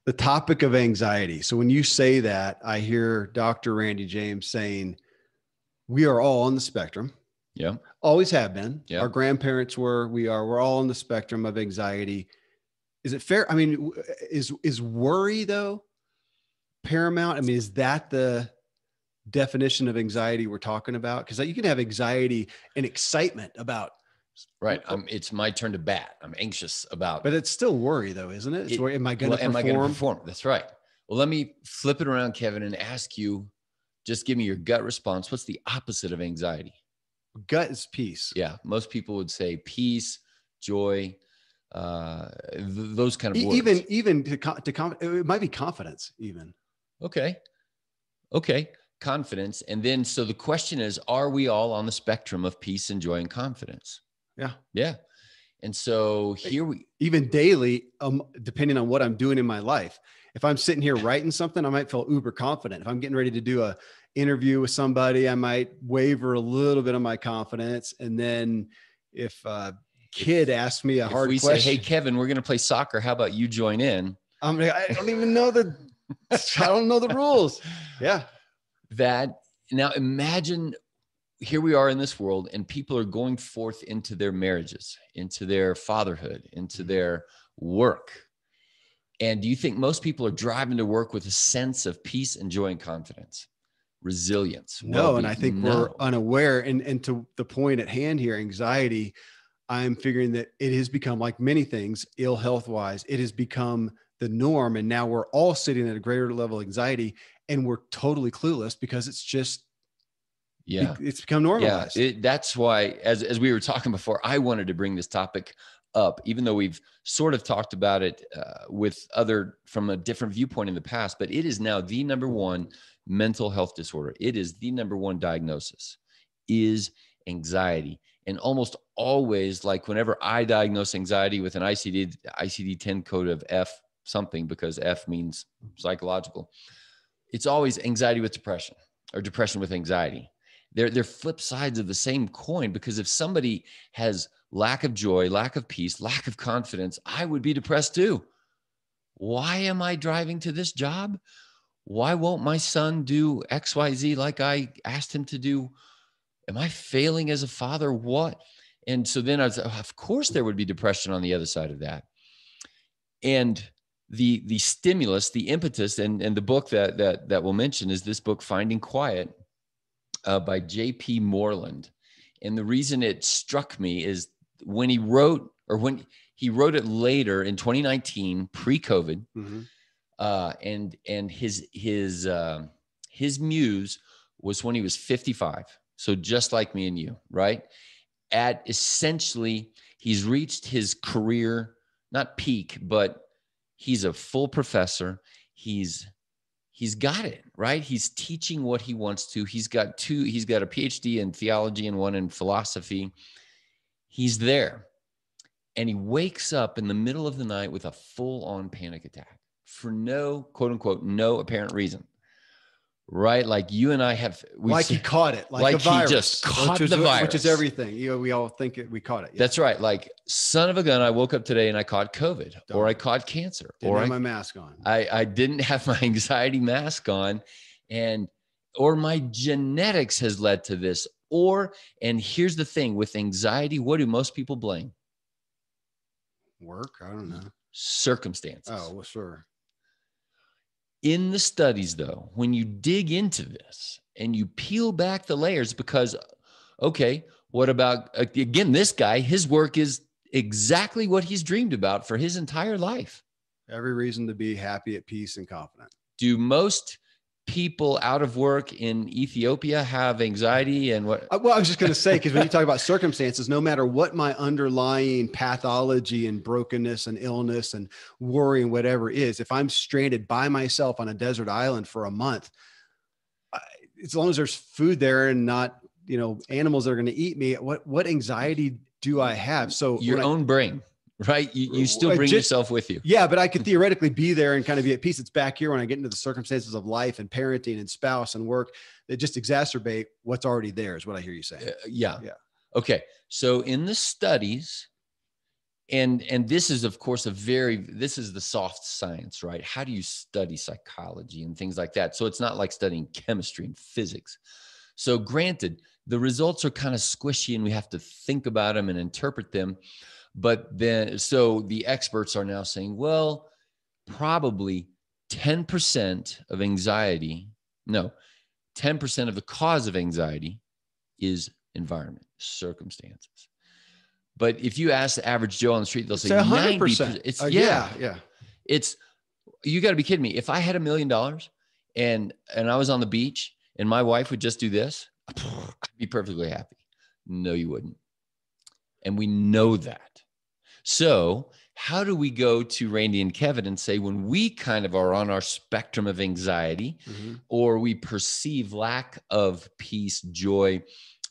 The topic of anxiety. So when you say that, I hear Dr. Randy James saying, we are all on the spectrum. Yeah. Always have been. Yeah. Our grandparents were, we're all on the spectrum of anxiety. Is it fair? I mean, is worry though paramount? I mean, is that the definition of anxiety we're talking about? Because you can have anxiety and excitement about. Right. It's my turn to bat. I'm anxious about. But it's still worry though, isn't it? It's worry. Am I going to perform? Am I going to perform? That's right. Well, let me flip it around, Kevin, and ask you, just give me your gut response. What's the opposite of anxiety? Gut is peace. Yeah. Most people would say peace, joy, those kind of words. Even it might be confidence even. Okay. Confidence. And then, so the question is, are we all on the spectrum of peace and joy and confidence? Yeah. And so even daily, depending on what I'm doing in my life, if I'm sitting here writing something, I might feel uber confident. If I'm getting ready to do a interview with somebody, I might waver a little bit of my confidence. And then if a kid asks me a hard question, say, hey, Kevin, we're going to play soccer. How about you join in? I don't even know I don't know the rules. Yeah. Now imagine here we are in this world and people are going forth into their marriages, into their fatherhood, into their work. And do you think most people are driving to work with a sense of peace and joy and confidence, resilience? No. And I think we're unaware. And to the point at hand here, anxiety, I'm figuring that it has become, like many things, ill health wise, it has become the norm. And now we're all sitting at a greater level of anxiety and we're totally clueless because it's just, it's become normalized. Yeah, that's why, as we were talking before, I wanted to bring this topic up, even though we've sort of talked about it from a different viewpoint in the past, but it is now the number one mental health disorder. It is the number one diagnosis is anxiety. And almost always, like whenever I diagnose anxiety with an ICD-10 code of F something, because F means psychological, it's always anxiety with depression or depression with anxiety. They're flip sides of the same coin, because if somebody has lack of joy, lack of peace, lack of confidence, I would be depressed too. Why am I driving to this job? Why won't my son do XYZ like I asked him to do? Am I failing as a father? What? And so then of course there would be depression on the other side of that. And the stimulus, the impetus, and the book that we'll mention is this book, Finding Quiet, by J.P. Moreland. And the reason it struck me is when he wrote it later in 2019, pre-COVID, and his muse was when he was 55. So just like me and you, right? At essentially, he's reached his career, not peak, but he's a full professor. He's got it, right? He's teaching what he wants to. He's got a PhD in theology and one in philosophy. He's there. And he wakes up in the middle of the night with a full-on panic attack for no, quote unquote, no apparent reason. Right? Like you and I have. He caught it, like a virus. He just caught the virus. Which is everything. We all think we caught it. Yeah. That's right. Like, son of a gun, I woke up today and I caught COVID, or I caught cancer. Didn't have my mask on. I didn't have my anxiety mask on, or my genetics has led to this. And here's the thing with anxiety, what do most people blame? Work? I don't know. Circumstances. Oh, well, sure. In the studies, though, when you dig into this and you peel back the layers, because, okay, what about, again, this guy, his work is exactly what he's dreamed about for his entire life. Every reason to be happy, at peace, and confident. Do most people out of work in Ethiopia have anxiety and what? Well, I was just going to say, because when you talk about circumstances, no matter what my underlying pathology and brokenness and illness and worry and whatever is, if I'm stranded by myself on a desert island for a month, as long as there's food there and not, animals that are going to eat me, what anxiety do I have? So your own brain. Right. You still bring yourself with you. Yeah. But I could theoretically be there and kind of be at peace. It's back here when I get into the circumstances of life and parenting and spouse and work that just exacerbate what's already there is what I hear you saying. Yeah. Okay. So in the studies, And this is, of course, this is the soft science, right? How do you study psychology and things like that? So it's not like studying chemistry and physics. So granted, the results are kind of squishy and we have to think about them and interpret them. But then, so the experts are now saying, well, probably 10% of anxiety, no, 10% of the cause of anxiety is environment, circumstances. But if you ask the average Joe on the street, they'll say 100%. 90%. It's Yeah. It's, you got to be kidding me. If I had $1 million and I was on the beach and my wife would just do this, I'd be perfectly happy. No, you wouldn't. And we know that. So how do we go to Randy and Kevin and say, when we kind of are on our spectrum of anxiety, or we perceive lack of peace, joy,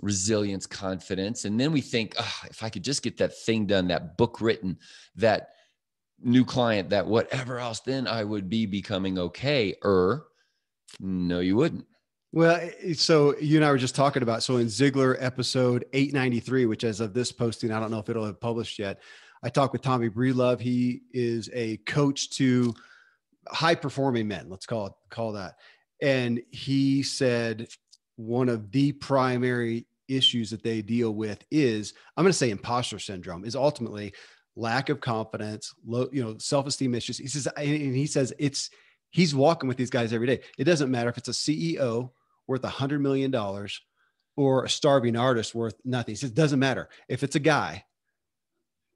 resilience, confidence, and then we think, oh, if I could just get that thing done, that book written, that new client, that whatever else, then I would be becoming okay. No, you wouldn't. Well, so you and I were just talking about, so in Ziegler episode 893, which as of this posting, I don't know if it'll have published yet, I talked with Tommy Breedlove. He is a coach to high performing men. Let's call that. And he said one of the primary issues that they deal with is, I'm going to say imposter syndrome, is ultimately lack of confidence, low, self-esteem issues. He says he's walking with these guys every day. It doesn't matter if it's a CEO worth $100 million or a starving artist worth nothing. He says, it doesn't matter. If it's a guy,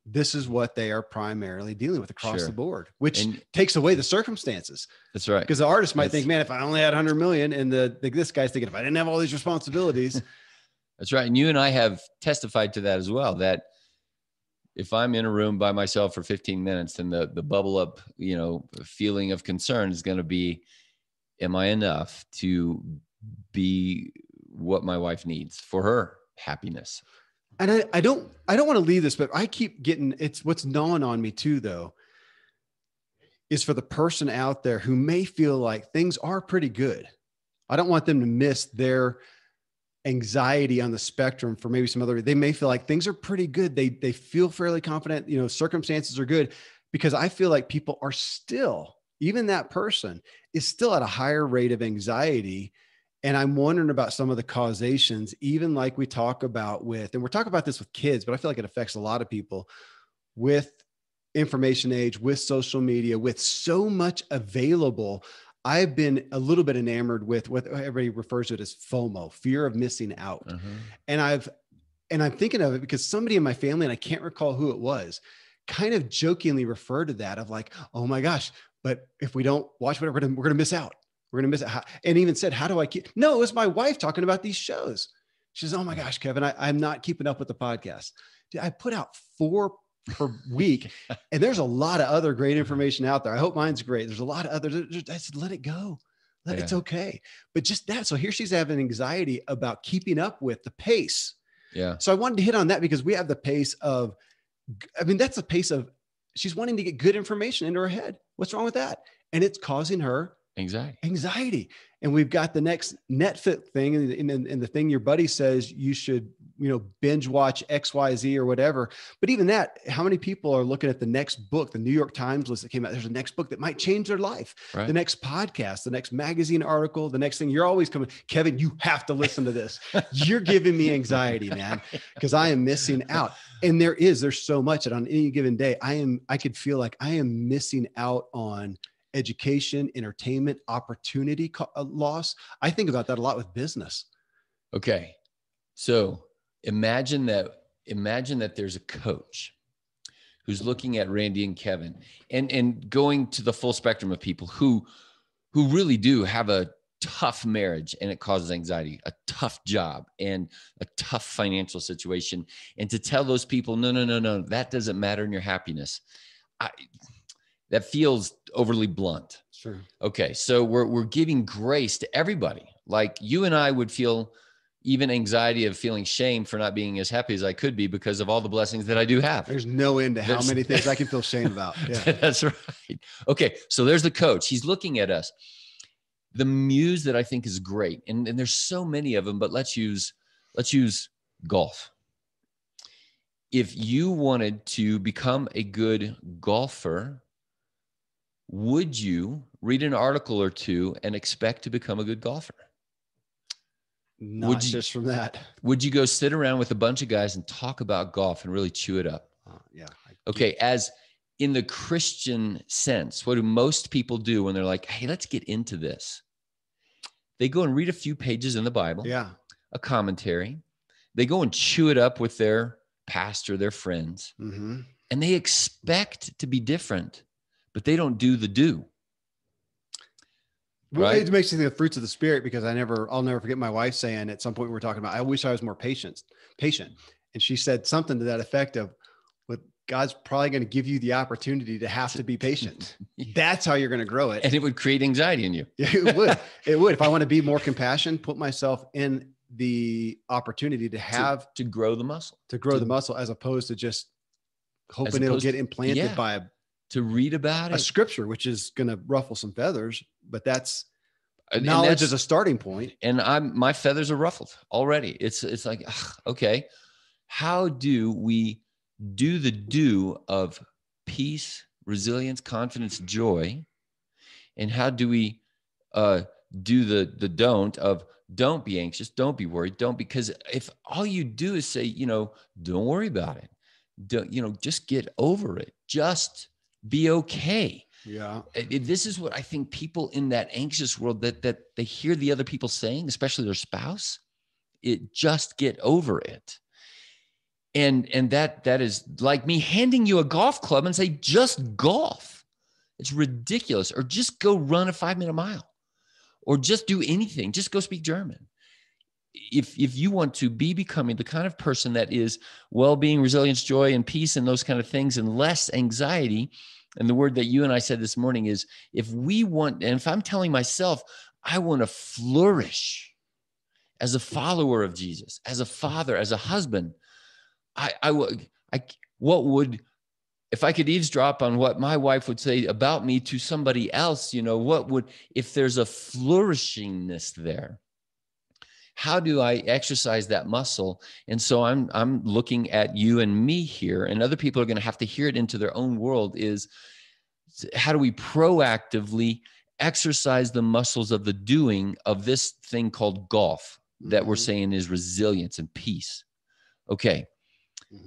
this is what they are primarily dealing with across the board, which takes away the circumstances. That's right. Because the artist might think, man, if I only had 100 million, and this guy's thinking, if I didn't have all these responsibilities. That's right. And you and I have testified to that as well, that if I'm in a room by myself for 15 minutes, then the bubble up, feeling of concern is going to be, am I enough to be what my wife needs for her happiness? And I don't want to leave this, but I keep getting, it's what's gnawing on me too, though, is for the person out there who may feel like things are pretty good. I don't want them to miss their anxiety on the spectrum for maybe some other, they may feel like things are pretty good. They feel fairly confident, circumstances are good, because I feel like people are still, even that person is still at a higher rate of anxiety. And I'm wondering about some of the causations, even like we talk about and we're talking about this with kids, but I feel like it affects a lot of people with information age, with social media, with so much available. I've been a little bit enamored with what everybody refers to it as FOMO, fear of missing out. And I'm thinking of it because somebody in my family, and I can't recall who it was, kind of jokingly referred to that of like, oh my gosh, but if we don't watch whatever, we're going to miss out. We're going to miss it. And even said, how do I keep? No, it was my wife talking about these shows. She says, oh my gosh, Kevin, I'm not keeping up with the podcast. Dude, I put out 4 per week, and there's a lot of other great information out there. I hope mine's great. There's a lot of others. I said, let it go. It's okay. But just that. So here she's having anxiety about keeping up with the pace. Yeah. So I wanted to hit on that because we have the pace of, that's the pace of, she's wanting to get good information into her head. What's wrong with that? And it's causing her anxiety. And we've got the next Netflix thing, and the thing your buddy says you should, binge watch XYZ or whatever. But even that, how many people are looking at the next book, the New York Times list that came out? There's a next book that might change their life. Right. The next podcast, the next magazine article, the next thing. You're always coming, Kevin, you have to listen to this. You're giving me anxiety, man, because I am missing out. And there's so much that on any given day, I could feel like I am missing out on education, entertainment, opportunity loss. I think about that a lot with business. Okay. So imagine that there's a coach who's looking at Randy and Kevin and going to the full spectrum of people who really do have a tough marriage and it causes anxiety, a tough job and a tough financial situation. And to tell those people, no, that doesn't matter in your happiness. That feels overly blunt. Sure. Okay. So we're giving grace to everybody. Like you and I would feel even anxiety of feeling shame for not being as happy as I could be because of all the blessings that I do have. There's no end to how many things I can feel shame about. Yeah. That's right. Okay. So there's the coach. He's looking at us. The muse that I think is great. And there's so many of them, but let's use golf. if you wanted to become a good golfer, would you read an article or two and expect to become a good golfer? Not just from that. Would you go sit around with a bunch of guys and talk about golf and really chew it up? Yeah. Okay. As in the Christian sense, what do most people do when they're like, hey, let's get into this? They go and read a few pages in the Bible, a commentary. They go and chew it up with their pastor, their friends, and they expect to be different, but they don't do the do. Well, right? It makes me think of fruits of the Spirit, because I'll never forget my wife saying at some point we were talking about, I wish I was more patient. And she said something to that effect of, well, God's probably going to give you the opportunity to have to be patient. That's how you're going to grow it. And it would create anxiety in you. It would. It would. If I want to be more compassionate, put myself in the opportunity to have to grow the muscle, the muscle, as opposed to just hoping it'll get implanted by to read about a scripture, which is going to ruffle some feathers, but that's knowledge as a starting point. And my feathers are ruffled already. It's like, okay, how do we do the do of peace, resilience, confidence, joy? And how do we do the don't of don't be anxious, don't be worried, because if all you do is say, don't worry about it, don't, just get over it, just be okay. Yeah. This is what I think people in that anxious world that they hear the other people saying, especially their spouse, just get over it. And that is like me handing you a golf club and say, just golf. It's ridiculous. Or just go run a 5-minute mile, or just do anything. Just go speak German. If you want to be becoming the kind of person that is well-being, resilience, joy, and peace, and those kind of things, and less anxiety. And the word that you and I said this morning is, if I'm telling myself, I want to flourish as a follower of Jesus, as a father, as a husband, what would, if I could eavesdrop on what my wife would say about me to somebody else, if there's a flourishingness there, how do I exercise that muscle? And so I'm looking at you and me here, and other people are going to have to hear it into their own world, is how do we proactively exercise the muscles of the doing of this thing called golf that we're saying is resilience and peace? Okay.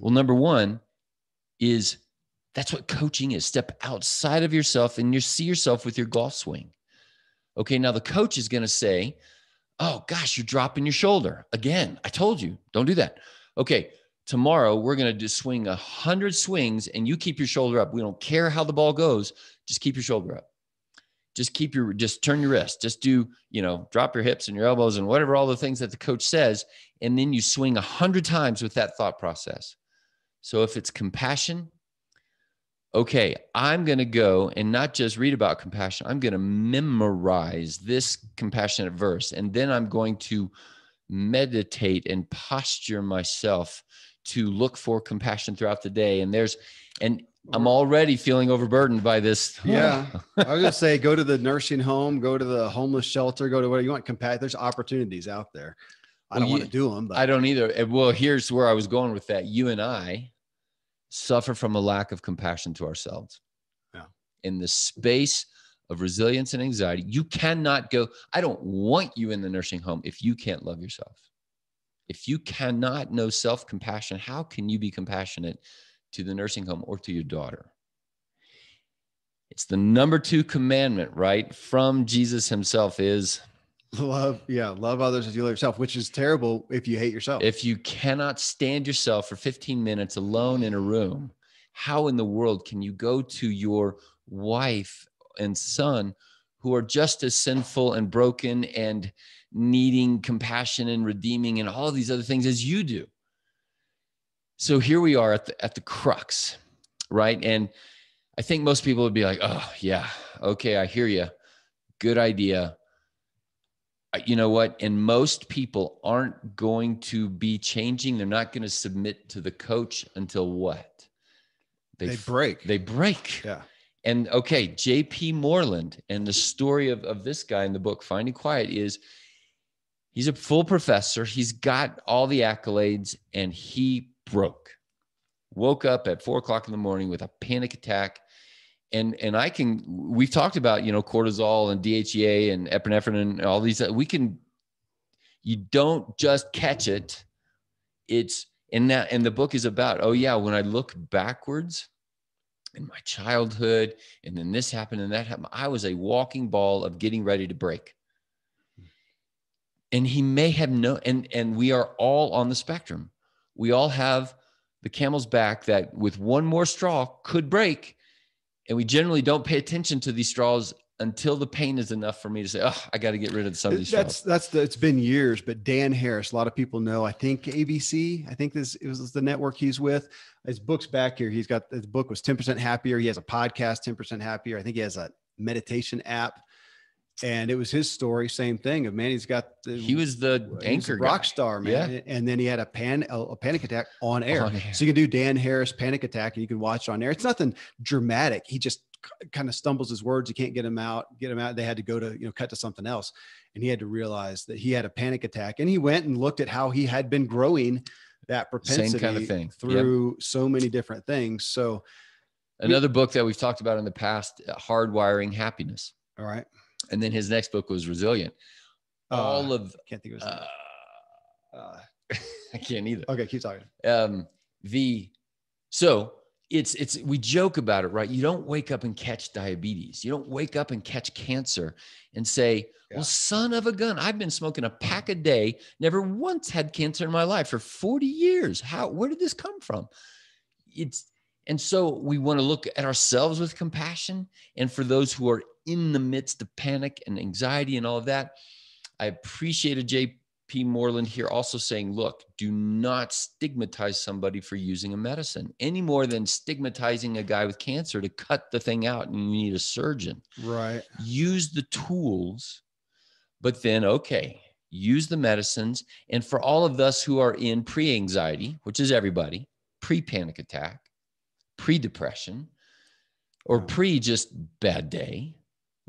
Well, number one is, that's what coaching is. Step outside of yourself and you see yourself with your golf swing. Okay. Now the coach is going to say, oh gosh, you're dropping your shoulder again. I told you, don't do that. Okay. Tomorrow we're going to swing 100 swings and you keep your shoulder up. We don't care how the ball goes. Just keep your shoulder up. Just turn your wrist. Just do, drop your hips and your elbows and whatever, all the things that the coach says. And then you swing 100 times with that thought process. So if it's compassion, okay, I'm going to go and not just read about compassion. I'm going to memorize this compassionate verse. And then I'm going to meditate and posture myself to look for compassion throughout the day. And I'm already feeling overburdened by this. Yeah. I was going to say, go to the nursing home, go to the homeless shelter, go to whatever you want. There's opportunities out there. I don't want to do them, but I don't either. Well, here's where I was going with that. You and I suffer from a lack of compassion to ourselves. Yeah. In the space of resilience and anxiety, you cannot go. I don't want you in the nursing home if you can't love yourself. If you cannot know self-compassion, how can you be compassionate to the nursing home or to your daughter? It's the number 2 commandment, right? From Jesus himself is love others as you love yourself, which is terrible if you hate yourself. If you cannot stand yourself for 15 minutes alone in a room, how in the world can you go to your wife and son who are just as sinful and broken and needing compassion and redeeming and all these other things as you do? So here we are at the crux, right? And I think most people would be like, oh yeah, okay, I hear you. Good idea. You know what? And most people aren't going to be changing. They're not going to submit to the coach until what? They break. They break. Yeah. And okay, J.P. Moreland, and the story of this guy in the book, Finding Quiet, is he's a full professor. He's got all the accolades and he broke. woke up at 4 o'clock in the morning with a panic attack. And we've talked about, cortisol and DHEA and epinephrine and all these, you don't just catch it. And the book is about, oh yeah, when I look backwards in my childhood, and then this happened and that happened, I was a walking ball of getting ready to break. And he may have and we are all on the spectrum. We all have the camel's back that with one more straw could break. And we generally don't pay attention to these straws until the pain is enough for me to say, oh, I got to get rid of some of these straws. It's been years, but Dan Harris, a lot of people know, I think ABC, it was the network he's with. His book's back here. His book was 10% Happier. He has a podcast, 10% Happier. I think he has a meditation app. And it was his story, same thing. He was the anchor rock star, man. Yeah. And then he had a panic attack on air. So you can do Dan Harris panic attack and you can watch it on air. It's nothing dramatic. He just kind of stumbles his words. You can't get him out. They had to go to, cut to something else. And he had to realize that he had a panic attack, and he went and looked at how he had been growing that propensity same kind of thing through so many different things. So another book that we've talked about in the past, Hardwiring Happiness. All right. And then his next book was Resilient. Can't think of his I can't either. Okay, keep talking. So we joke about it, right? You don't wake up and catch diabetes. You don't wake up and catch cancer and say, well, son of a gun, I've been smoking a pack a day, never once had cancer in my life for 40 years. Where did this come from? And so we want to look at ourselves with compassion. And for those who are in the midst of panic and anxiety and all of that, I appreciated J.P. Moreland here also saying, look, do not stigmatize somebody for using a medicine any more than stigmatizing a guy with cancer to cut the thing out and you need a surgeon. Right. Use the tools, but then, use the medicines. And for all of us who are in pre-anxiety, which is everybody, pre-panic attack, pre-depression, or just bad day,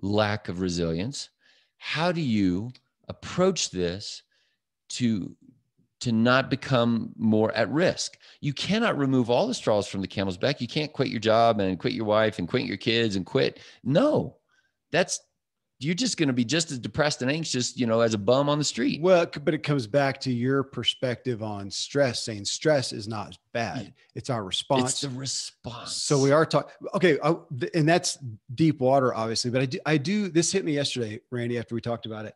lack of resilience, how do you approach this to not become more at risk? You cannot remove all the straws from the camel's back. You can't quit your job and quit your wife and quit your kids and quit. No, you're just going to be just as depressed and anxious, as a bum on the street. Well, but it comes back to your perspective on stress, saying stress is not bad. It's our response. It's the response. So we are talking, okay. And that's deep water, obviously, but I do, this hit me yesterday, Randy, after we talked about it.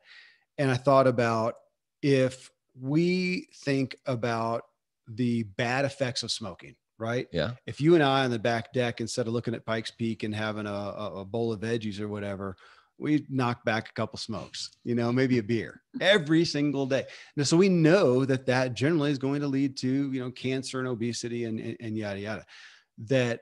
And I thought about, if we think about the bad effects of smoking, right? Yeah. If you and I on the back deck, instead of looking at Pikes Peak and having a bowl of veggies or whatever, we knock back a couple smokes, maybe a beer every single day. And so we know that generally is going to lead to, cancer and obesity and yada, yada. That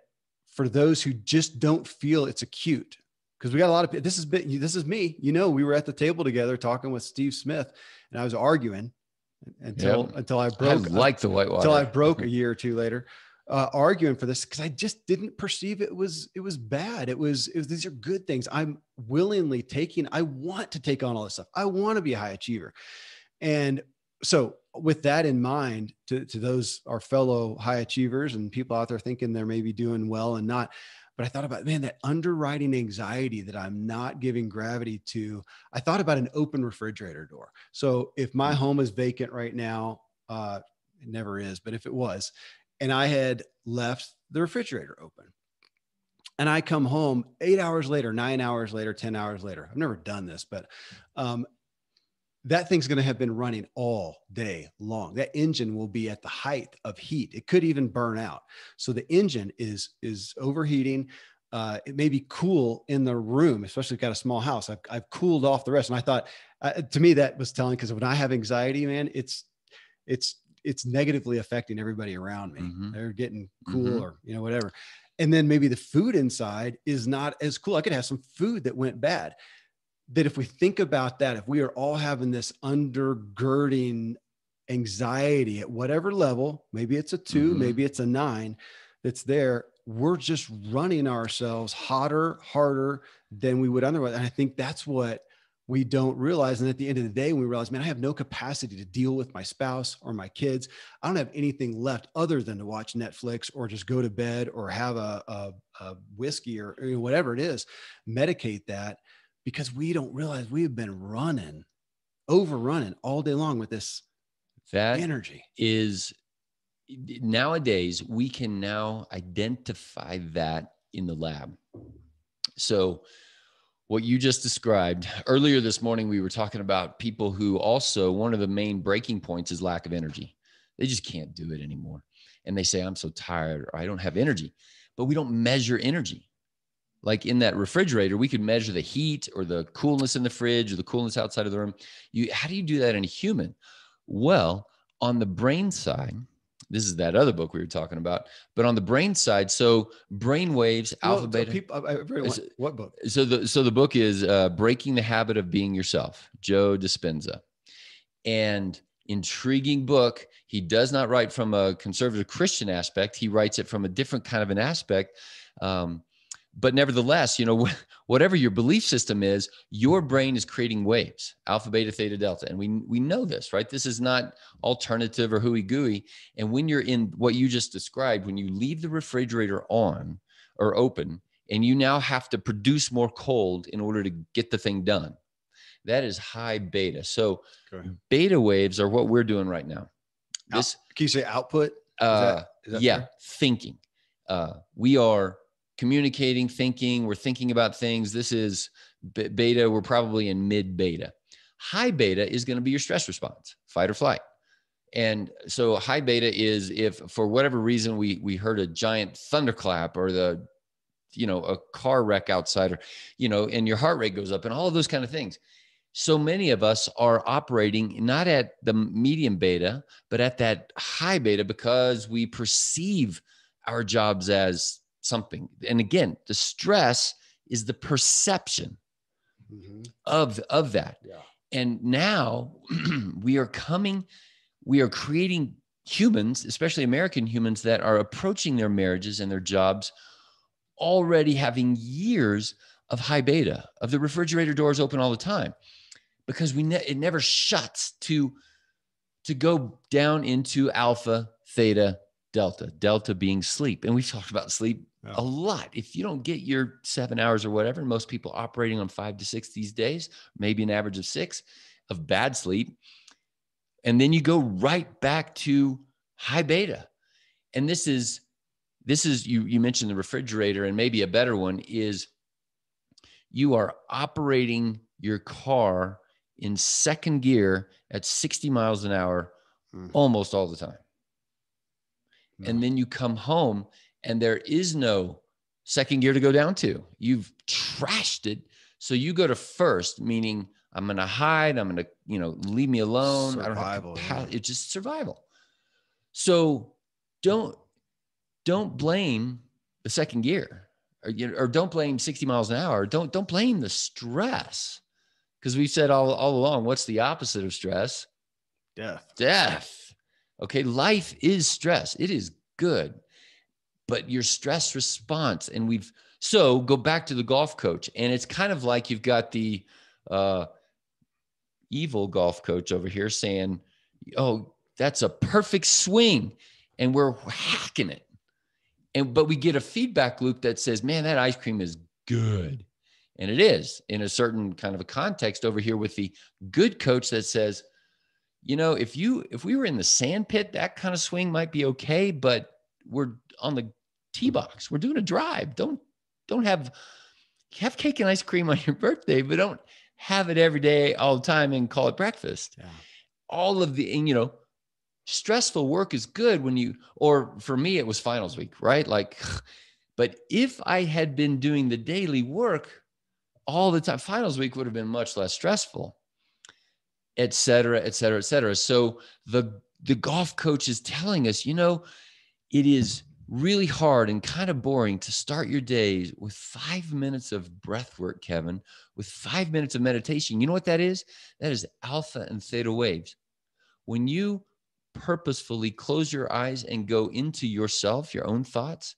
for those who just don't feel it's acute, because we got a lot of, this is me, we were at the table together talking with Steve Smith, and I was arguing until I broke. I like the whitewater. Until I broke a year or two later. Arguing for this because I just didn't perceive it was bad. It was these are good things. I'm willingly I want to take on all this stuff. I want to be a high achiever. And so with that in mind, to those, our fellow high achievers and people out there thinking they're maybe doing well and not, but I thought about, man, that underwriting anxiety that I'm not giving gravity to. I thought about an open refrigerator door. So if my home is vacant right now, it never is, but if it was, and I had left the refrigerator open, and I come home 8 hours later, 9 hours later, 10 hours later. I've never done this, but that thing's going to have been running all day long. That engine will be at the height of heat. It could even burn out. So the engine is overheating. It may be cool in the room, especially if you've got a small house. I've cooled off the rest. And I thought, to me, that was telling, because when I have anxiety, man, it's negatively affecting everybody around me. Mm-hmm. They're getting cool or, whatever. And then maybe the food inside is not as cool. I could have some food that went bad. That if we think about that, if we are all having this undergirding anxiety at whatever level, maybe it's a 2, maybe it's a 9 that's there, we're just running ourselves harder than we would otherwise. And I think that's what we don't realize. And at the end of the day, we realize, man, I have no capacity to deal with my spouse or my kids. I don't have anything left other than to watch Netflix or just go to bed or have a whiskey or whatever it is, medicate that, because we don't realize we've been overrunning all day long with this That energy. is, nowadays, we can now identify that in the lab. So what you just described earlier this morning, we were talking about people who also, one of the main breaking points is lack of energy. They just can't do it anymore. And they say, I'm so tired, or I don't have energy, but we don't measure energy. Like in that refrigerator, we could measure the heat or the coolness in the fridge or the coolness outside of the room. How do you do that in a human? Well, on the brain side, this is that other book we were talking about, but on the brain side, so brain waves, alpha, beta. What book? So the book is Breaking the Habit of Being Yourself, Joe Dispenza. And intriguing book. He does not write from a conservative Christian aspect. He writes it from a different kind of an aspect. But nevertheless, whatever your belief system is, your brain is creating waves, alpha, beta, theta, delta. And we know this, right? This is not alternative or hooey gooey. And when you're in what you just described, when you leave the refrigerator on or open, and you now have to produce more cold in order to get the thing done, that is high beta. So beta waves are what we're doing right now. Can you say output? Is that fair? Thinking. We are communicating, thinking, we're thinking about things. This is beta. We're probably in mid beta. High beta is going to be your stress response, fight or flight. And so high beta is if for whatever reason we heard a giant thunderclap or a car wreck outside, or, and your heart rate goes up and all of those kind of things. So many of us are operating not at the medium beta, but at that high beta because we perceive our jobs as something. And again, the stress is the perception of that. Yeah. And now we are creating humans, especially American humans, that are approaching their marriages and their jobs already having years of high beta, of the refrigerator doors open all the time, because it never shuts to go down into alpha, theta, delta being sleep. And we've talked about sleep a lot. If you don't get your 7 hours or whatever, and most people operating on 5 to 6 these days, maybe an average of 6 of bad sleep. And then you go right back to high beta. And this is you mentioned the refrigerator, and maybe a better one is you are operating your car in second gear at 60 miles an hour almost all the time. And then you come home and there is no second gear to go down to. You've trashed it. So you go to first, meaning I'm going to hide. I'm going to, leave me alone. Survival, I don't have It's just survival. So don't blame the second gear, or don't blame 60 miles an hour. Don't blame the stress. Because we've said all along, what's the opposite of stress? Death. Okay. Life is stress. It is good, but your stress response. And so go back to the golf coach, and it's kind of like you've got the evil golf coach over here saying, oh, that's a perfect swing. And we're hacking it. But we get a feedback loop that says, man, that ice cream is good. And it is in a certain kind of a context over here with the good coach that says, if we were in the sand pit, that kind of swing might be okay, but we're on the tee box. We're doing a drive. Don't have cake and ice cream on your birthday, but don't have it every day all the time and call it breakfast. Yeah. All of the, stressful work is good or for me, it was finals week, right? But if I had been doing the daily work all the time, finals week would have been much less stressful, et cetera, et cetera, et cetera. So the golf coach is telling us, it is really hard and kind of boring to start your days with 5 minutes of breath work, Kevin, with 5 minutes of meditation. You know what that is? That is alpha and theta waves. When you purposefully close your eyes and go into yourself, your own thoughts,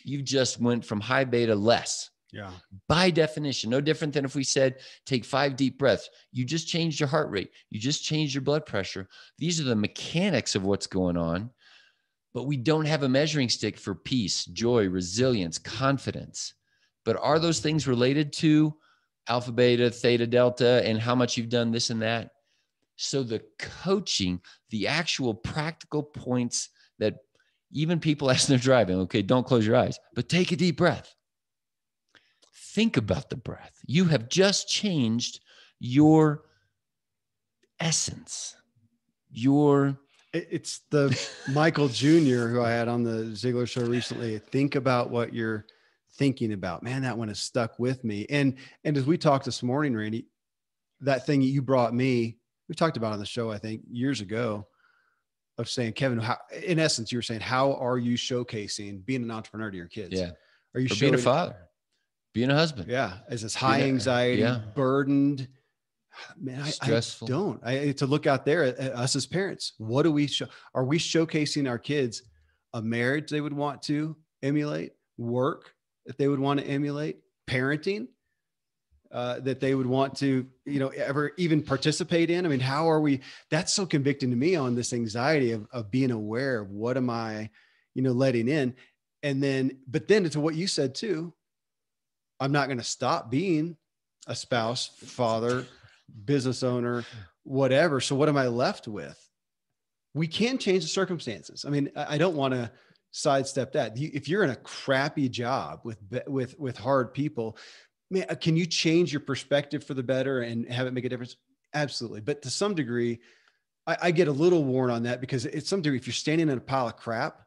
you just went from high beta less. Yeah. By definition, no different than if we said, take 5 deep breaths. You just changed your heart rate. You just changed your blood pressure. These are the mechanics of what's going on, but we don't have a measuring stick for peace, joy, resilience, confidence. But are those things related to alpha, beta, theta, delta, and how much you've done this and that? So the coaching, the actual practical points that even people as they're driving, okay, don't close your eyes, but take a deep breath. Think about the breath. You have just changed your essence. It's the Michael Jr. who I had on the Ziglar show recently. Think about what you're thinking about. Man, that one has stuck with me. And as we talked this morning, Randy, that thing you brought me, we talked about on the show, I think years ago, of saying, Kevin, how, in essence, you were saying, how are you showcasing being an entrepreneur to your kids? Yeah. Are you or showing, being a father, being a husband? Yeah. As this high anxiety, burdened, man, stressful. To look out there at us as parents. What do we show? Are we showcasing our kids a marriage they would want to emulate, work that they would want to emulate, parenting that they would want to, ever even participate in? I mean, how are we? That's so convicting to me on this anxiety of being aware of what am I, letting in. And then, but then to what you said too, I'm not going to stop being a spouse, father, business owner, whatever. So what am I left with? We can change the circumstances. I mean, I don't want to sidestep that. If you're in a crappy job with hard people, man, can you change your perspective for the better and have it make a difference? Absolutely. But to some degree, I get a little worn on that, because it's some degree, if you're standing in a pile of crap,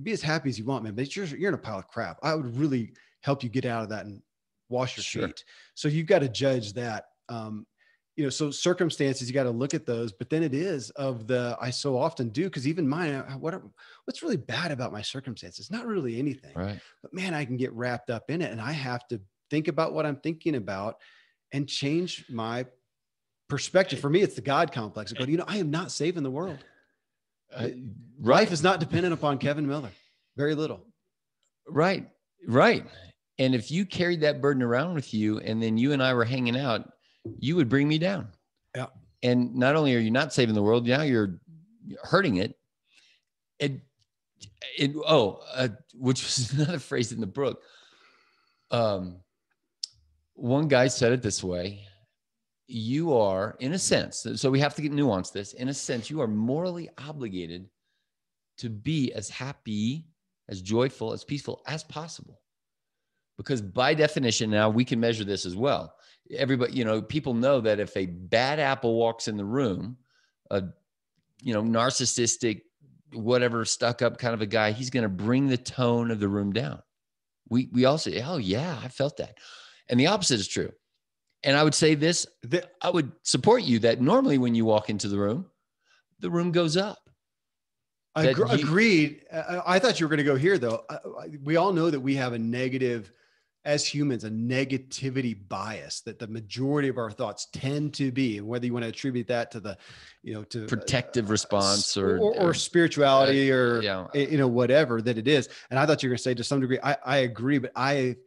be as happy as you want, man, but you're in a pile of crap. I would really help you get out of that and wash your feet. So you've got to judge that. So circumstances, you got to look at those, but then it is I so often do, because even mine, what's really bad about my circumstances? Not really anything, right? But man, I can get wrapped up in it, and I have to think about what I'm thinking about and change my perspective. For me, it's the God complex. I go, I am not saving the world. Life is not dependent upon Kevin Miller. Very little. Right. And if you carried that burden around with you, and then you and I were hanging out, you would bring me down. Yeah. And not only are you not saving the world, now you're hurting it. Which was another phrase in the book. One guy said it this way: you are, in a sense, so we have to nuance this. In a sense, you are morally obligated to be as happy, as joyful, as peaceful as possible. Because by definition, now we can measure this as well. Everybody, people know that if a bad apple walks in the room, a narcissistic, whatever, stuck up kind of a guy, he's going to bring the tone of the room down. We all say, oh yeah, I felt that. And the opposite is true. And I would say this, I would support you that normally when you walk into the room goes up. Agreed. I thought you were going to go here, though. We all know that we have as humans, a negativity bias, that the majority of our thoughts tend to be, and whether you want to attribute that to the, to protective response or spirituality or whatever that it is. And I thought you were going to say, to some degree, I agree, but it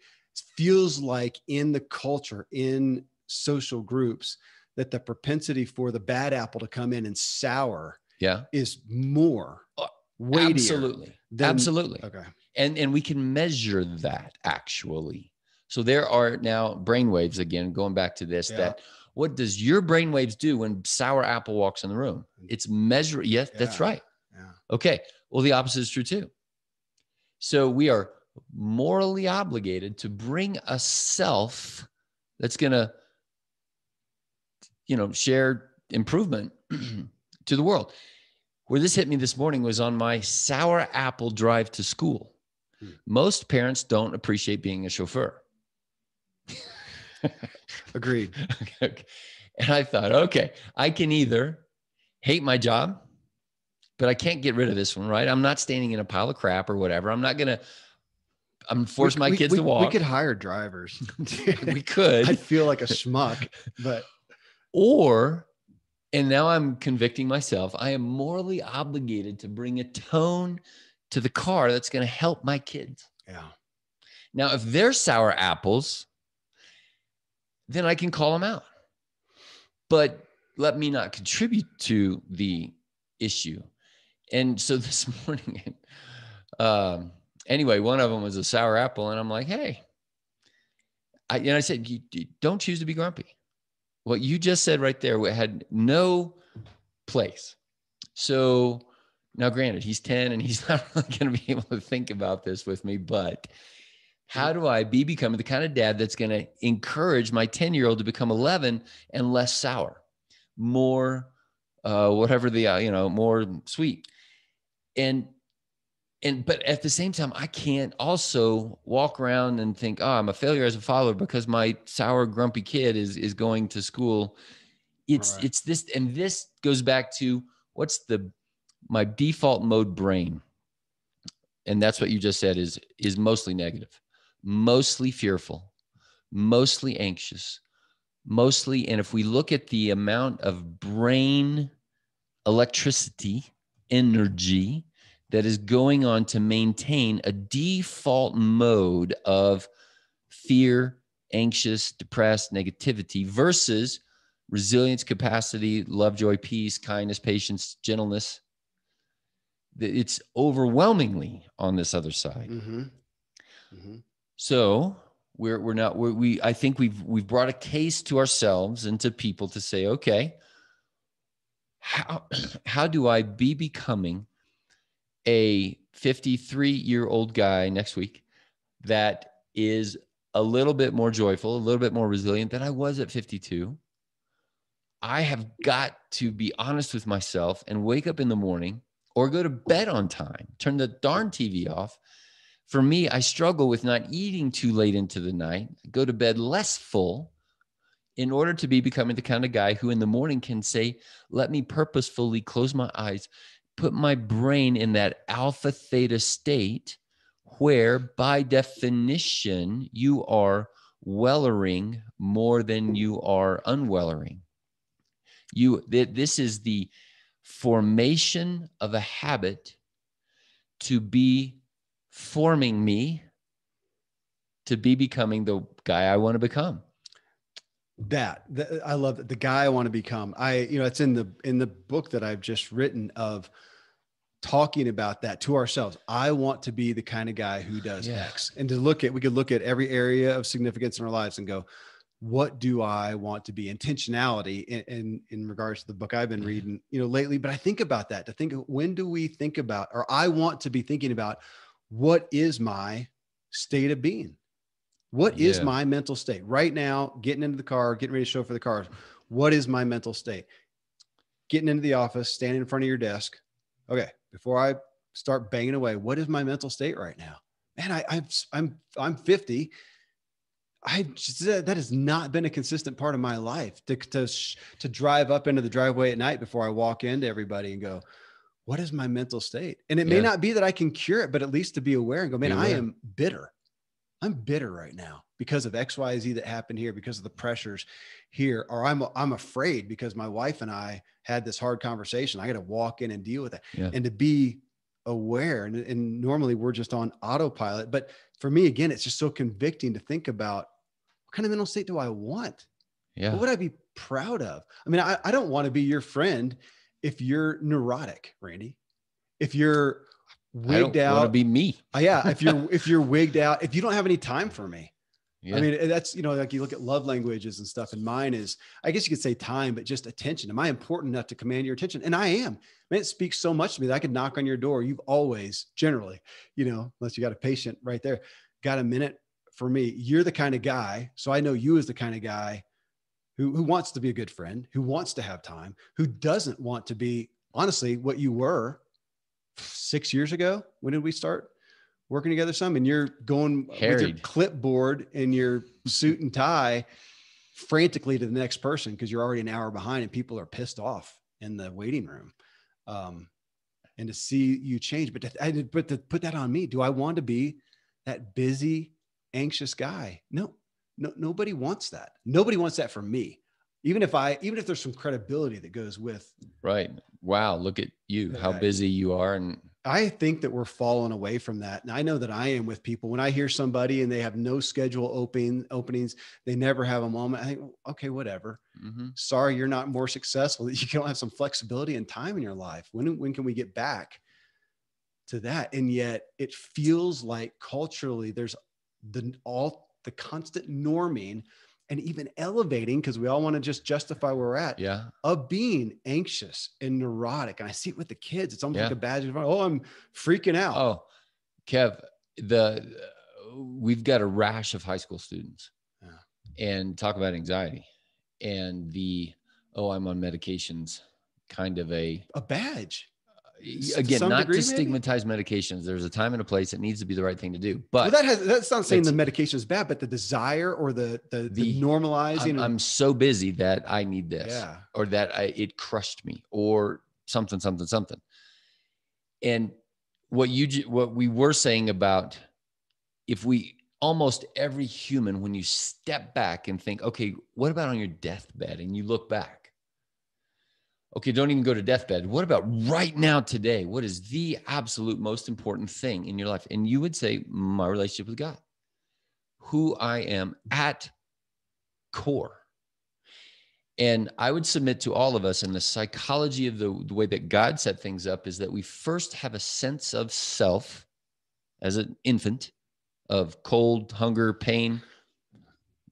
feels like in the culture, in social groups, that the propensity for the bad apple to come in and sour is more weightier. Absolutely. Okay. And we can measure that actually. So there are now brainwaves, again, going back to this, that what does your brainwaves do when sour apple walks in the room? It's measure. Yes, that's right. Yeah. Okay. Well, the opposite is true too. So we are morally obligated to bring a self that's going to, share improvement to the world. Where this hit me this morning was on my sour apple drive to school. Most parents don't appreciate being a chauffeur. Agreed. Okay. And I thought, okay, I can either hate my job, but I can't get rid of this one, right? I'm not standing in a pile of crap or whatever. I'm forcing my kids to walk. We could hire drivers. We could. I'd feel like a schmuck, but. And now I'm convicting myself. I am morally obligated to bring a tone to the car that's going to help my kids. Yeah. Now, if they're sour apples, then I can call them out. But let me not contribute to the issue. And so this morning, anyway, one of them was a sour apple. And I'm like, hey, I said, you don't choose to be grumpy. What you just said right there had no place. So now, granted, he's 10 and he's not really going to be able to think about this with me, but how do I be becoming the kind of dad that's going to encourage my 10-year-old to become 11 and less sour, more, whatever the, more sweet. But at the same time, I can't also walk around and think, oh, I'm a failure as a father because my sour, grumpy kid is going to school. It's this, and this goes back to my default mode brain. And that's what you just said is mostly negative, mostly fearful, mostly anxious, mostly. And if we look at the amount of brain electricity, energy that is going on to maintain a default mode of fear, anxious, depressed, negativity versus resilience, capacity, love, joy, peace, kindness, patience, gentleness, it's overwhelmingly on this other side. Mm-hmm. Mm-hmm. So I think we've brought a case to ourselves and to people to say, okay, how do I be becoming a 53-year-old guy next week that is a little bit more joyful, a little bit more resilient than I was at 52? I have got to be honest with myself and wake up in the morning or go to bed on time, turn the darn TV off. For me, I struggle with not eating too late into the night, go to bed less full in order to be becoming the kind of guy who in the morning can say, let me purposefully close my eyes, put my brain in that alpha theta state where by definition, you are wellering more than you are unwellering. This is the formation of a habit to be forming me to be becoming the guy I want to become. I love that. The guy I want to become. It's in the book that I've just written of talking about that to ourselves. I want to be the kind of guy who does X, and we could look at every area of significance in our lives and go, what do I want to be? Intentionality in regards to the book I've been reading, lately. But I think about that, to think, when do we think about, or I want to be thinking about, what is my state of being? What is my mental state right now? Getting into the car, getting ready to show for the cars. What is my mental state? Getting into the office, standing in front of your desk. Okay, before I start banging away, what is my mental state right now? Man, I'm 50. That has not been a consistent part of my life to drive up into the driveway at night before I walk into everybody and go, what is my mental state? And it may not be that I can cure it, but at least to be aware and go, man, I am bitter. I'm bitter right now because of X, Y, Z that happened here, because of the pressures here, or I'm afraid because my wife and I had this hard conversation. I got to walk in and deal with that, and to be aware. And normally we're just on autopilot, but for me, again, it's just so convicting to think about, what kind of mental state do I want? Yeah. What would I be proud of? I mean, I don't want to be your friend if you're neurotic, Randy. If you're wigged out, want to be me. If you're wigged out, if you don't have any time for me. I mean, that's, like you look at love languages and stuff, and mine is, I guess you could say time, but just attention. Am I important enough to command your attention? And I am. Man, it speaks so much to me that I could knock on your door. You've always, generally, unless you got a patient right there, got a minute for me. You're the kind of guy. So I know you as the kind of guy who wants to be a good friend, who wants to have time, who doesn't want to be, honestly, what you were 6 years ago. When did we start working together some? And you're going with your clipboard and your suit and tie frantically to the next person because you're already an hour behind and people are pissed off in the waiting room. And to see you change, but to put that on me, do I want to be that busy, anxious guy? No, nobody wants that. Nobody wants that from me. Even if there's some credibility that goes with. Right. Wow. Look at you, how busy you are. And I think that we're falling away from that. And I know that I am with people. When I hear somebody and they have no schedule openings, they never have a moment, I think, okay, whatever. Mm-hmm. Sorry, you're not more successful. You don't have some flexibility and time in your life. When can we get back to that? And yet it feels like culturally there's the constant norming and even elevating, because we all want to just justify where we're at, of being anxious and neurotic. And I see it with the kids. It's almost like a badge of honor. Oh, I'm freaking out. Oh, Kev, we've got a rash of high school students and talk about anxiety and I'm on medications, kind of a badge. Again, not to stigmatize medications. There's a time and a place. It needs to be the right thing to do. But that's not saying the medication is bad, but the desire or the normalizing. I'm so busy that I need this, or that it crushed me, or something. And what we were saying about, if almost every human, when you step back and think, okay, what about on your deathbed? And you look back. Okay, don't even go to deathbed. What about right now, today? What is the absolute most important thing in your life? And you would say, my relationship with God, who I am at core. And I would submit to all of us, in the psychology of the way that God set things up, is that we first have a sense of self as an infant, of cold, hunger, pain.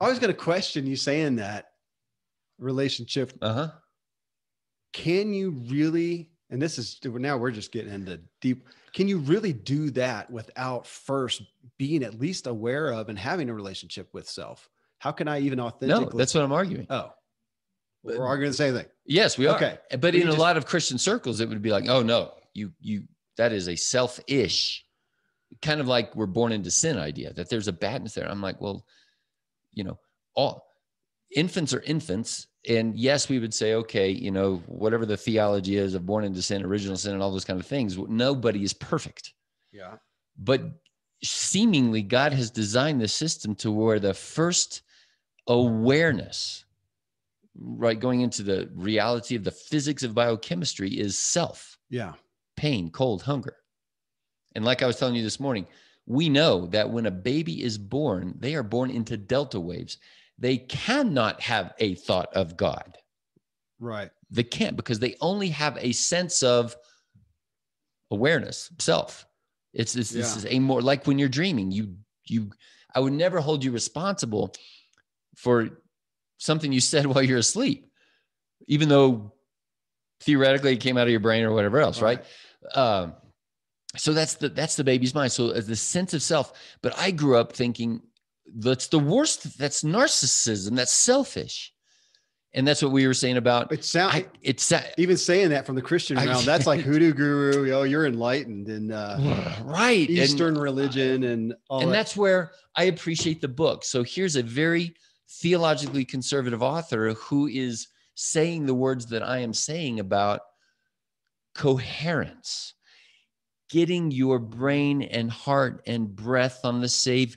I was going to question you saying that relationship. Can you really, and this is, now we're just getting into deep, can you really do that without first being at least aware of and having a relationship with self? How can I even authentically? No, that's what I'm arguing. Oh, we're arguing the same thing. Yes, we are. Okay. But in a lot of Christian circles, it would be like, oh no, that is a selfish, kind of like we're born into sin idea, that there's a badness there. I'm like, well, all infants are infants. And yes, we would say, okay, whatever the theology is of born into sin, original sin, and all those kind of things, nobody is perfect. Yeah. But seemingly God has designed the system to where the first awareness, right, going into the reality of the physics of biochemistry, is self. Yeah. Pain, cold, hunger. And like I was telling you this morning, we know that when a baby is born, they are born into delta waves. They cannot have a thought of God. Right. They can't, because they only have a sense of awareness, self. This is a more like when you're dreaming, I would never hold you responsible for something you said while you're asleep, even though theoretically it came out of your brain or whatever else. Right. So that's the baby's mind. So as the sense of self, but I grew up thinking, that's the worst. That's narcissism. That's selfish. And that's what we were saying about. It's even saying that from the Christian realm, that's like hoodoo guru. You're enlightened, and right. Eastern religion and all. And that's where I appreciate the book. So here's a very theologically conservative author who is saying the words that I am saying about coherence, getting your brain and heart and breath on the same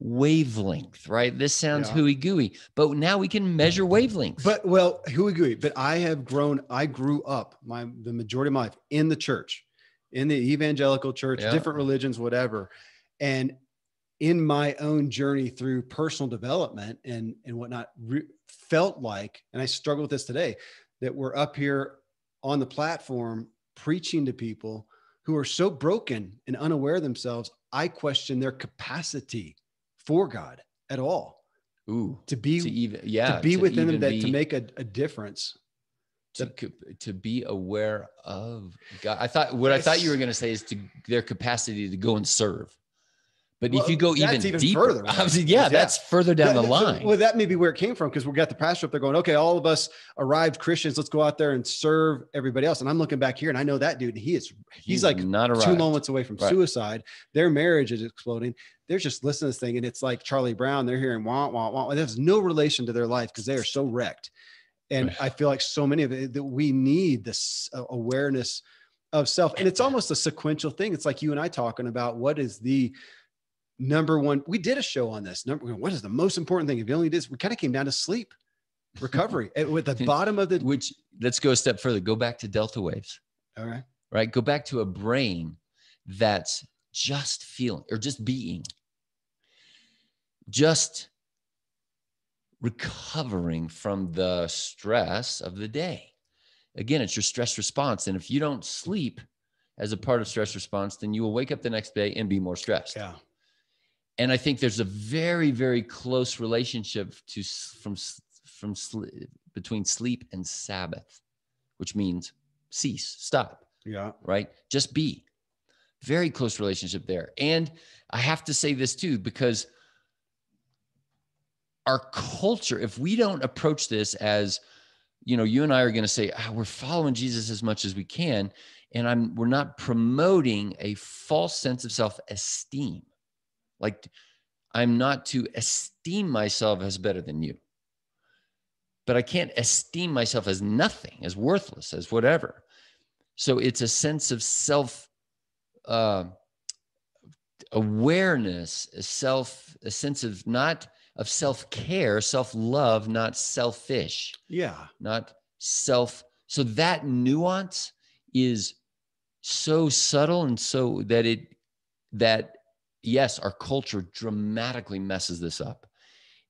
wavelength, right? This sounds hooey gooey, but now we can measure wavelengths. But hooey gooey. But I grew up the majority of my life in the church, in the evangelical church, different religions, whatever. And in my own journey through personal development and whatnot, felt like, and I struggle with this today, that we're up here on the platform preaching to people who are so broken and unaware of themselves. I question their capacity for God at all. To be within them, to make a difference. To be aware of God. I thought you were going to say is their capacity to go and serve. But if you go even deeper, further, right? That's further down the line. Well, that may be where it came from, because we got the pastor up there going, okay, all of us arrived Christians, let's go out there and serve everybody else. And I'm looking back here and I know that dude, he's like not arrived. 2 moments away from suicide. Their marriage is exploding. They're just listening to this thing. And it's like Charlie Brown, they're hearing wah, wah, wah. There's no relation to their life because they are so wrecked. And I feel like so many of it, that we need this awareness of self. And it's almost a sequential thing. It's like you and I talking about what is the number one. We did a show on this. What is the most important thing? If you only did, we kind of came down to sleep, recovery with the bottom of the, which let's go a step further, go back to delta waves. All right. right? Go back to a brain that's just feeling or just being, just recovering from the stress of the day. Again, it's your stress response. And if you don't sleep as a part of stress response, then you will wake up the next day and be more stressed. Yeah. And I think there's a very, very close relationship between sleep and Sabbath, which means cease, stop. Yeah. Right? Just be. Very close relationship there. And I have to say this too, because our culture, if we don't approach this as, you and I are going to say, we're following Jesus as much as we can. And we're not promoting a false sense of self-esteem. Like, I'm not to esteem myself as better than you, but I can't esteem myself as nothing, as worthless, as whatever. So it's a sense of awareness, a sense of not of self-care, self-love, not selfish. Yeah. Not self. So that nuance is so subtle, and so that yes, our culture dramatically messes this up.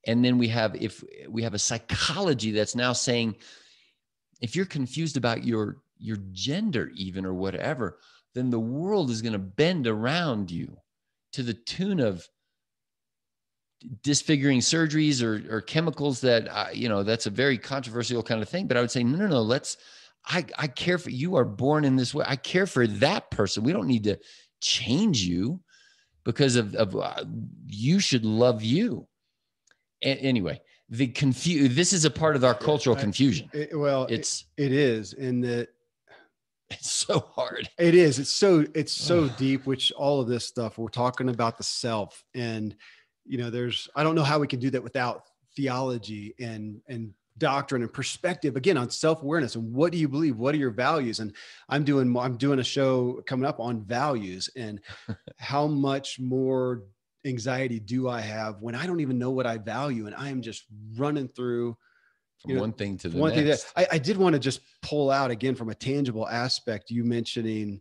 And then we have a psychology that's now saying, if you're confused about your gender even or whatever, then the world is going to bend around you to the tune of disfiguring surgeries or chemicals that, that's a very controversial kind of thing. But I would say, no, I care for, you are born in this way. I care for that person. We don't need to change you because of you should love you. Anyway, this is a part of our cultural confusion. It is in that it's so hard. It is. It's so deep, which all of this stuff, we're talking about the self, and, I don't know how we can do that without theology and doctrine and perspective, again, on self-awareness and what do you believe? What are your values? And I'm doing a show coming up on values and how much more anxiety do I have when I don't even know what I value, and I am just running through from one thing to the next. I did want to just pull out again from a tangible aspect, you mentioning,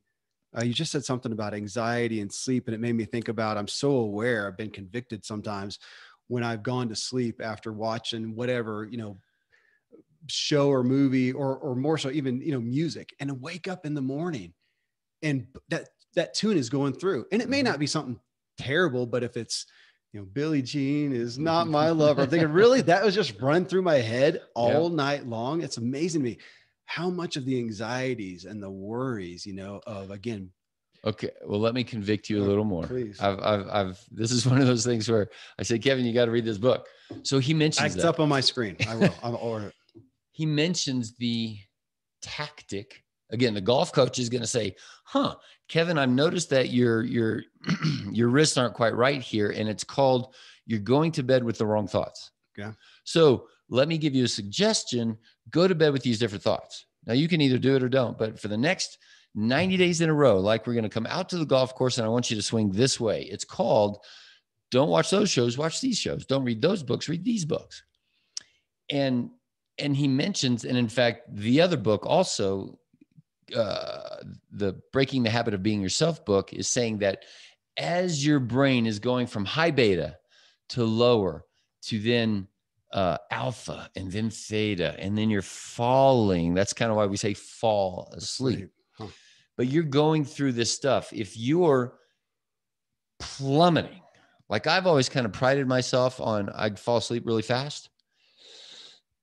you just said something about anxiety and sleep, and it made me think about, I'm so aware, I've been convicted sometimes when I've gone to sleep after watching whatever, show or movie or more so even, music, and I wake up in the morning and that tune is going through, and it may not be something terrible, but if it's, Billie Jean is not my lover, I'm thinking, really, that was just run through my head all night long. It's amazing to me how much of the anxieties and the worries, of, again. Okay. Well, let me convict you a little more. Please. This is one of those things where I say, Kevin, you got to read this book. So he mentions it's up on my screen. I will. I'll order it. He mentions the tactic. Again, the golf coach is going to say, Kevin, I've noticed that your wrists aren't quite right here. And it's called, you're going to bed with the wrong thoughts. Yeah. So let me give you a suggestion. Go to bed with these different thoughts. Now you can either do it or don't, but for the next 90 days in a row, like we're going to come out to the golf course and I want you to swing this way. It's called, don't watch those shows, watch these shows. Don't read those books, read these books. And he mentions, and in fact, the other book also, the Breaking the Habit of Being Yourself book, is saying that as your brain is going from high beta to lower to then alpha and then theta, and then you're falling. That's kind of why we say fall asleep. Huh. But you're going through this stuff. If you're plummeting, like I've always kind of prided myself on, I'd fall asleep really fast.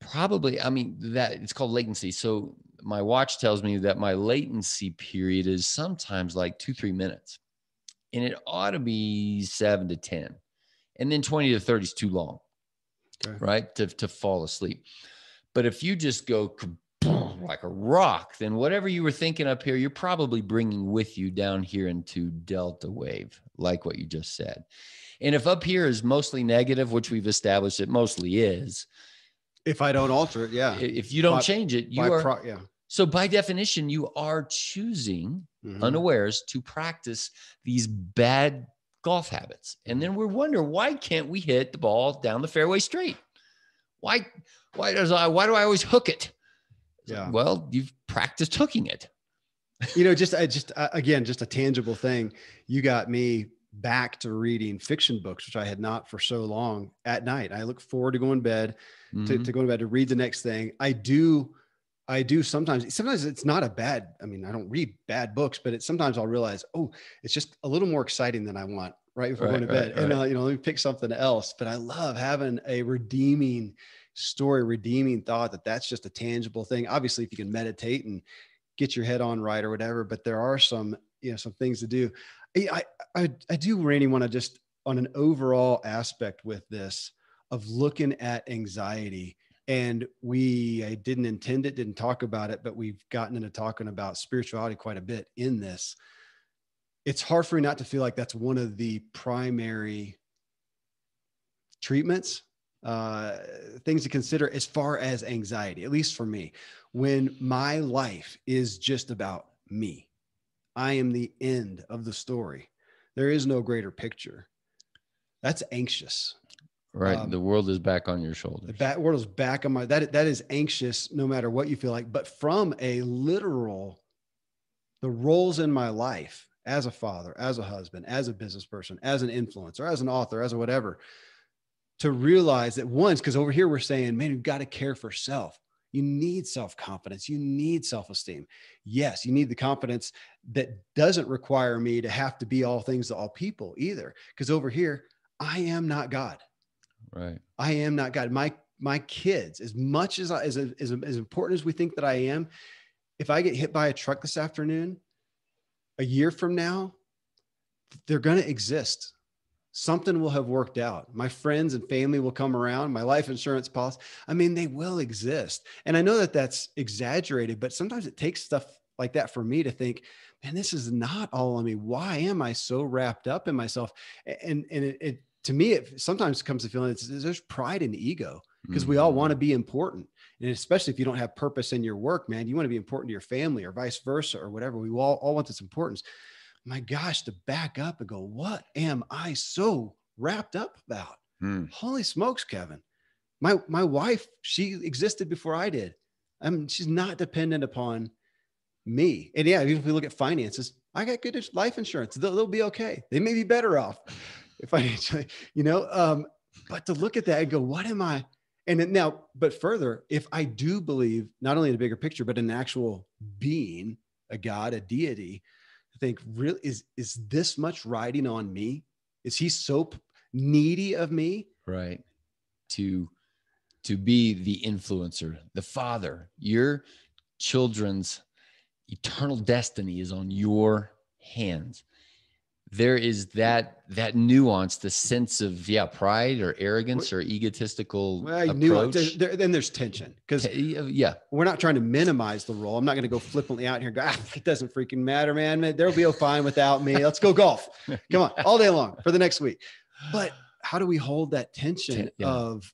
Probably, that it's called latency. So my watch tells me that my latency period is sometimes like 2-3 minutes, and it ought to be 7 to 10, and then 20 to 30 is too long, right? To fall asleep. But if you just go like a rock, then whatever you were thinking up here, you're probably bringing with you down here into delta wave, like what you just said. And if up here is mostly negative, which we've established it mostly is, if I don't alter it, yeah. If you don't change it, you are. Yeah. So by definition, you are choosing unawares to practice these bad golf habits. And then we wonder, why can't we hit the ball down the fairway straight? Why do I always hook it? Yeah. Well, you've practiced hooking it. Again, just a tangible thing. You got me back to reading fiction books, which I had not for so long at night. I look forward to going to bed, to going to bed, to read the next thing. I do sometimes it's not a bad, I mean, I don't read bad books, but sometimes I'll realize, oh, it's just a little more exciting than I want right before going to bed. And, let me pick something else. But I love having a redeeming story, redeeming thought that's just a tangible thing. Obviously, if you can meditate and get your head on right or whatever, but there are some things to do. I do, Randy, want to just on an overall aspect with this of looking at anxiety. And I didn't intend it, didn't talk about it, but we've gotten into talking about spirituality quite a bit in this. It's hard for me not to feel like that's one of the primary treatments, things to consider as far as anxiety, at least for me. When my life is just about me, I am the end of the story. There is no greater picture. That's anxious. Right. The world is back on your shoulders. The world is back on that is anxious no matter what you feel like. But from a literal, the roles in my life as a father, as a husband, as a business person, as an influencer, as an author, as a whatever, to realize that once, because over here we're saying, man, you've got to care for self. You need self-confidence. You need self-esteem. Yes, you need the confidence that doesn't require me to have to be all things to all people either. Because over here, I am not God. Right. I am not God. My kids, as much as as important as we think that I am, if I get hit by a truck this afternoon, a year from now, they're going to exist. Something will have worked out. My friends and family will come around. My life insurance policy. I mean, they will exist. And I know that that's exaggerated, but sometimes it takes stuff like that for me to think, man, this is not all on me. Why am I so wrapped up in myself? And it to me, it sometimes comes to feeling there's pride and ego, because we all want to be important. And especially if you don't have purpose in your work, man, you want to be important to your family or vice versa or whatever. We all want this importance. My gosh, to back up and go, what am I so wrapped up about? Holy smokes, Kevin. My wife, she existed before I did. She's not dependent upon me. And yeah, even if we look at finances, I got good life insurance. They'll be okay. They may be better off financially, but to look at that and go, what am I? And then now, but further, if I do believe not only in a bigger picture, but in an actual being, a God, a deity, I think, really, is this much riding on me? Is he so needy of me? Right. To be the influencer, the father. Your children's eternal destiny is on your hands. There is that nuance, the sense of pride or arrogance or egotistical approach. Then there's tension, because we're not trying to minimize the role. I'm not going to go flippantly out here and go, it doesn't freaking matter, man. They'll be fine without me. Let's go golf. Come on, all day long for the next week. But how do we hold that tension of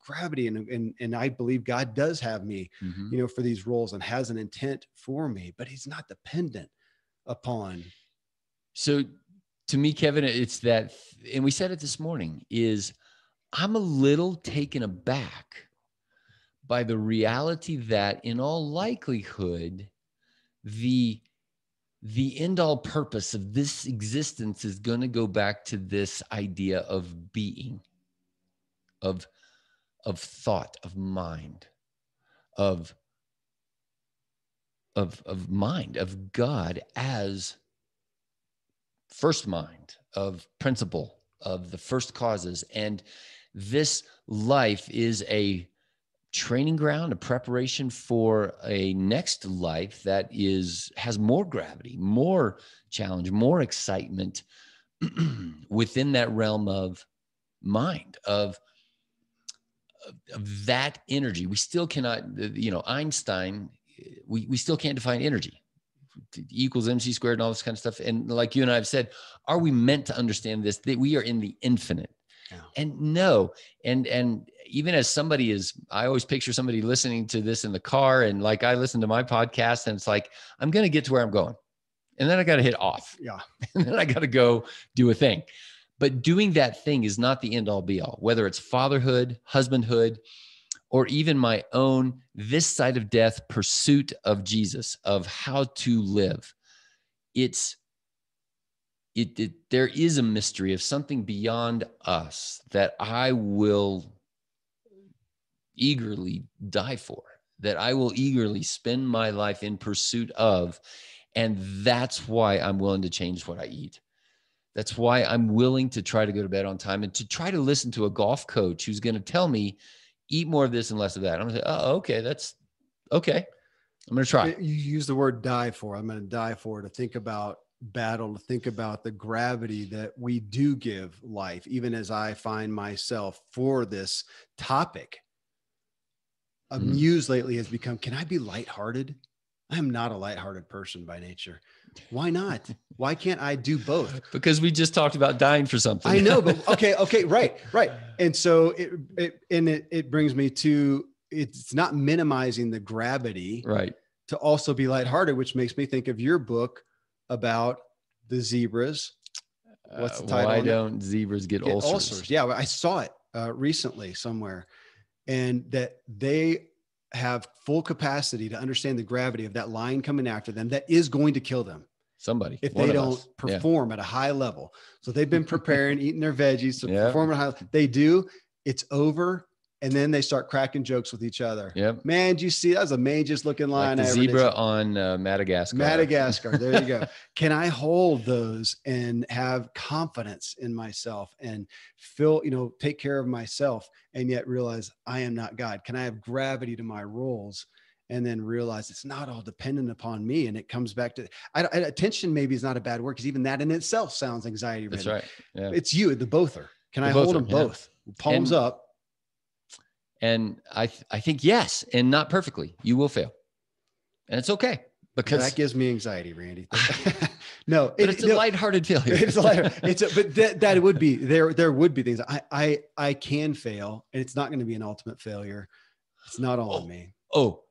gravity? And I believe God does have me, for these roles and has an intent for me, but he's not dependent upon. So to me, Kevin, it's that, and we said it this morning, is I'm a little taken aback by the reality that in all likelihood, the end all purpose of this existence is going to go back to this idea of being, of thought, of mind, of mind, of God as first mind, of principle, of the first causes. And this life is a training ground, a preparation for a next life that has more gravity, more challenge, more excitement within that realm of mind, of that energy. We still cannot, Einstein, we still can't define energy. Equals MC squared and all this kind of stuff. And like you and I have said, are we meant to understand this? That we are in the infinite. Yeah. And no. And even as I always picture somebody listening to this in the car, and like I listen to my podcast, and it's like, I'm going to get to where I'm going. And then I got to hit off. Yeah. And then I got to go do a thing. But doing that thing is not the end all be all, whether it's fatherhood, husbandhood, or even my own this side of death pursuit of Jesus, of how to live. There is a mystery of something beyond us that I will eagerly die for, that I will eagerly spend my life in pursuit of. And that's why I'm willing to change what I eat. That's why I'm willing to try to go to bed on time and to try to listen to a golf coach who's going to tell me, eat more of this and less of that. I'm going to say, oh, okay, that's okay. I'm going to try. You use the word die for. I'm going to die for, to think about battle, to think about the gravity that we do give life, even as I find myself for this topic. A muse lately has become, can I be lighthearted? I am not a lighthearted person by nature. Why not? Why can't I do both? Because we just talked about dying for something. I know, but okay, right. And so it brings me to, it's not minimizing the gravity, right, to also be lighthearted, which makes me think of your book about the zebras. What's the title? Why don't zebras get ulcers? Yeah, I saw it recently somewhere, and that they have full capacity to understand the gravity of that lion coming after them that is going to kill them. Somebody, if they don't perform at a high level. So they've been preparing, eating their veggies to perform at a high level. They do, it's over. And then they start cracking jokes with each other. Yep. Man, do you see, that was the mangest looking lion. Like the zebra on Madagascar. Madagascar. There you go. Can I hold those and have confidence in myself and feel, take care of myself, and yet realize I am not God? Can I have gravity to my roles and then realize it's not all dependent upon me? And it comes back to attention. Maybe is not a bad word, because even that in itself sounds anxiety ridden. That's right. Yeah. It's you, the bother. Can I hold them both? Palms up. And I think yes, and not perfectly. You will fail, and it's okay, because that gives me anxiety, Randy. No, but it's a lighthearted failure. It's a lighthearted. But that would be there would be things I can fail, and it's not going to be an ultimate failure. It's not all on me. Oh,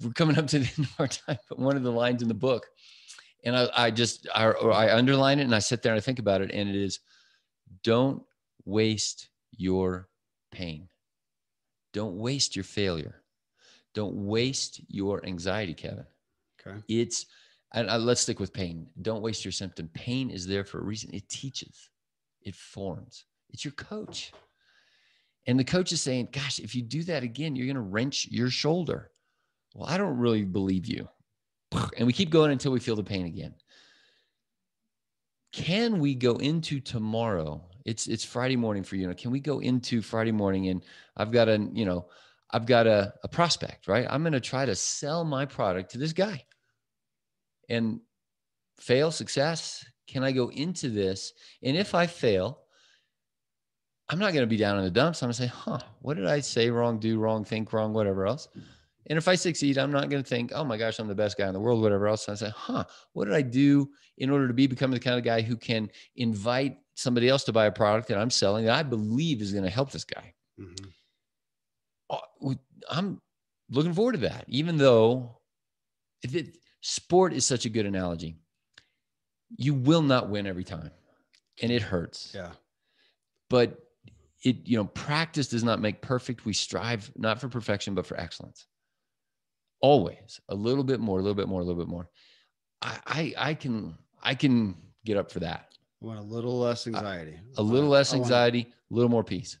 we're coming up to the end of our time. But one of the lines in the book, and I underline it and I sit there and I think about it, and it is, don't waste your pain. Don't waste your failure. Don't waste your anxiety, Kevin. Okay. Let's stick with pain. Don't waste your symptom. Pain is there for a reason. It teaches, it forms. It's your coach. And the coach is saying, gosh, if you do that again, you're going to wrench your shoulder. Well, I don't really believe you. And we keep going until we feel the pain again. Can we go into tomorrow? It's Friday morning for you. Can we go into Friday morning, and I've got a prospect, right? I'm going to try to sell my product to this guy, and fail, success. Can I go into this? And if I fail, I'm not going to be down in the dumps. I'm going to say, what did I say wrong, do wrong, think wrong, whatever else. And if I succeed, I'm not going to think, oh my gosh, I'm the best guy in the world, whatever else. I say, what did I do in order to become the kind of guy who can invite somebody else to buy a product that I'm selling that I believe is going to help this guy? Mm-hmm. I'm looking forward to that, even though sport is such a good analogy. You will not win every time, and it hurts. Yeah. But practice does not make perfect. We strive not for perfection, but for excellence. Always a little bit more, a little bit more, a little bit more. I can get up for that. I want a little less anxiety. A little less anxiety, a little more peace.